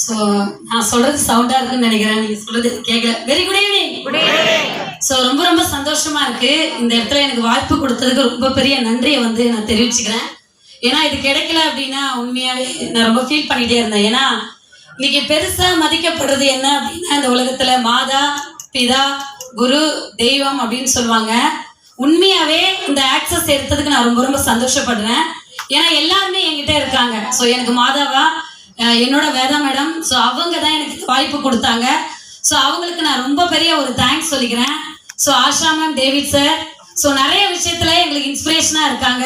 So நான் சொல்றது சவுண்டா இருக்குன்னு நினைக்கிறேன். நீங்க சொல்றது கேட்கல. Very good evening. ஸோ ரொம்ப ரொம்ப சந்தோஷமா இருக்கு. இந்த இடத்துல எனக்கு வாய்ப்பு கொடுத்ததுக்கு ரொம்ப பெரிய நன்றியை நான் தெரிவிச்சுக்கிறேன். ஏன்னா இது கிடைக்கல அப்படின்னா உண்மையாவே நான் ரொம்ப ஃபீல் பண்ணிட்டே இருந்தேன். ஏன்னா இன்னைக்கு பெருசா மதிக்கப்படுறது என்ன அப்படின்னா இந்த உலகத்துல மாதா பிதா குரு தெய்வம் அப்படின்னு சொல்லுவாங்க. உண்மையாவே இந்த ஆக்சஸ் எடுத்ததுக்கு நான் ரொம்ப ரொம்ப சந்தோஷப்படுறேன். ஏன்னா எல்லாருமே என்கிட்ட இருக்காங்க. ஸோ எனக்கு மாதாவா என்னோட வேதா மேடம், ஸோ அவங்க தான் எனக்கு வாய்ப்பு கொடுத்தாங்க. ஸோ அவங்களுக்கு நான் ரொம்ப பெரிய ஒரு தேங்க்ஸ் சொல்லிக்கிறேன். So Asha ma'am, David sir, so நிறைய விஷயத்துல எங்களுக்கு இன்ஸ்பிரேஷனாக இருக்காங்க.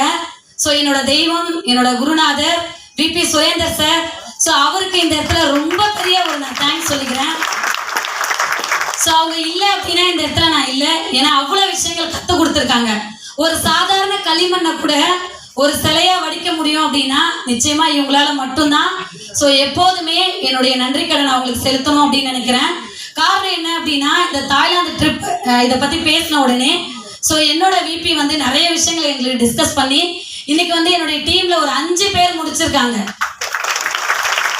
ஸோ என்னோட தெய்வம், என்னோட குருநாதர் விபி சுரேந்தர் சார், ஸோ அவருக்கு இந்த இடத்துல ரொம்ப பெரிய ஒரு நான் தேங்க்ஸ் சொல்லிக்கிறேன். ஸோ அவங்க இல்லை அப்படின்னா இந்த இடத்துல நான் இல்லை. ஏன்னா அவ்வளோ விஷயங்கள் கற்றுக் கொடுத்துருக்காங்க. ஒரு சாதாரண களிமண்ணை கூட ஒரு சிலையா வடிக்க முடியும் அப்படின்னா நிச்சயமா இவங்களால மட்டும்தான். ஸோ எப்போதுமே என்னுடைய நன்றி கடன் அவங்களுக்கு செலுத்தணும் அப்படின்னு நினைக்கிறேன். காரணம் என்ன அப்படின்னா இந்த தாய்லாந்து ட்ரிப் இதை பத்தி பேசின உடனே ஸோ என்னோட விபி நிறைய விஷயங்களை எங்களுக்கு டிஸ்கஸ் பண்ணி இன்னைக்கு என்னுடைய டீம்ல ஒரு 5 பேர் முடிச்சிருக்காங்க.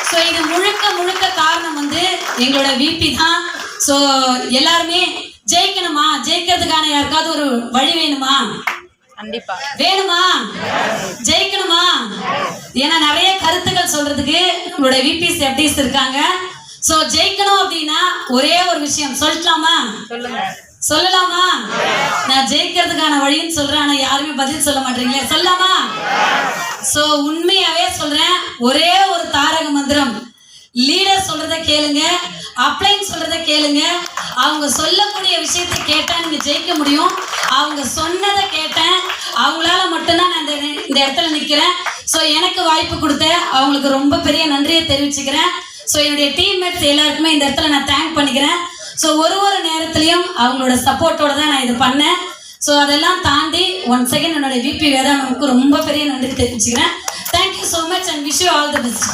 ஸோ இது முழுக்க முழுக்க காரணம் எங்களோட விபி தான். ஸோ எல்லாருமே ஜெயிக்கணுமா, ஜெயிக்கிறதுக்கான யாருக்காவது ஒரு வழி வேணுமா? கண்டிப்பா வேணுமா? ஜெயிக்கணுமா? ஏன்னா நிறைய கருத்துக்கள் சொல்றதுக்கு நம்மளோட விபிஸ் எஃப்டிஸ் இருக்காங்க. சோ ஜெயிக்கணும் அப்படின்னா ஒரே ஒரு விஷயம் சொல்லலாமா? சொல்லலாமா? நான் ஜெயிக்கிறதுக்கான வழின்னு சொல்றேன். ஆனா யாருமே பதில் சொல்ல மாட்டீங்களே. சொல்லலாமா? சோ உண்மையாவே சொல்றேன், ஒரே ஒரு தாரக மந்திரம். லீடர் சொல்றத கேளுங்க, அப்ளைன் சொல்றத கேளுங்க. அவங்க சொல்லக்கூடிய விஷயத்தை கேட்டா நீங்க ஜெயிக்க முடியும். அவங்க சொன்னதை கேட்டேன், அவங்களால மட்டும்தான் நான் இந்த இடத்துல நிக்கிறேன். ஸோ எனக்கு வாய்ப்பு கொடுத்த அவங்களுக்கு ரொம்ப பெரிய நன்றியை தெரிவிச்சுக்கிறேன். ஸோ என்னுடைய டீம்மேட்ஸ் எல்லாருக்குமே இந்த இடத்துல நான் தேங்க் பண்ணிக்கிறேன். ஸோ ஒரு நேரத்துலையும் அவங்களோட சப்போர்ட்டோட தான் நான் இது பண்ணேன். ஸோ அதெல்லாம் தாண்டி ஒன்ஸ் அகைன் என்னோட விபி வேதா மேமுக்கு ரொம்ப பெரிய நன்றி தெரிவிச்சுக்கிறேன். Thank you so much and wish you all the best.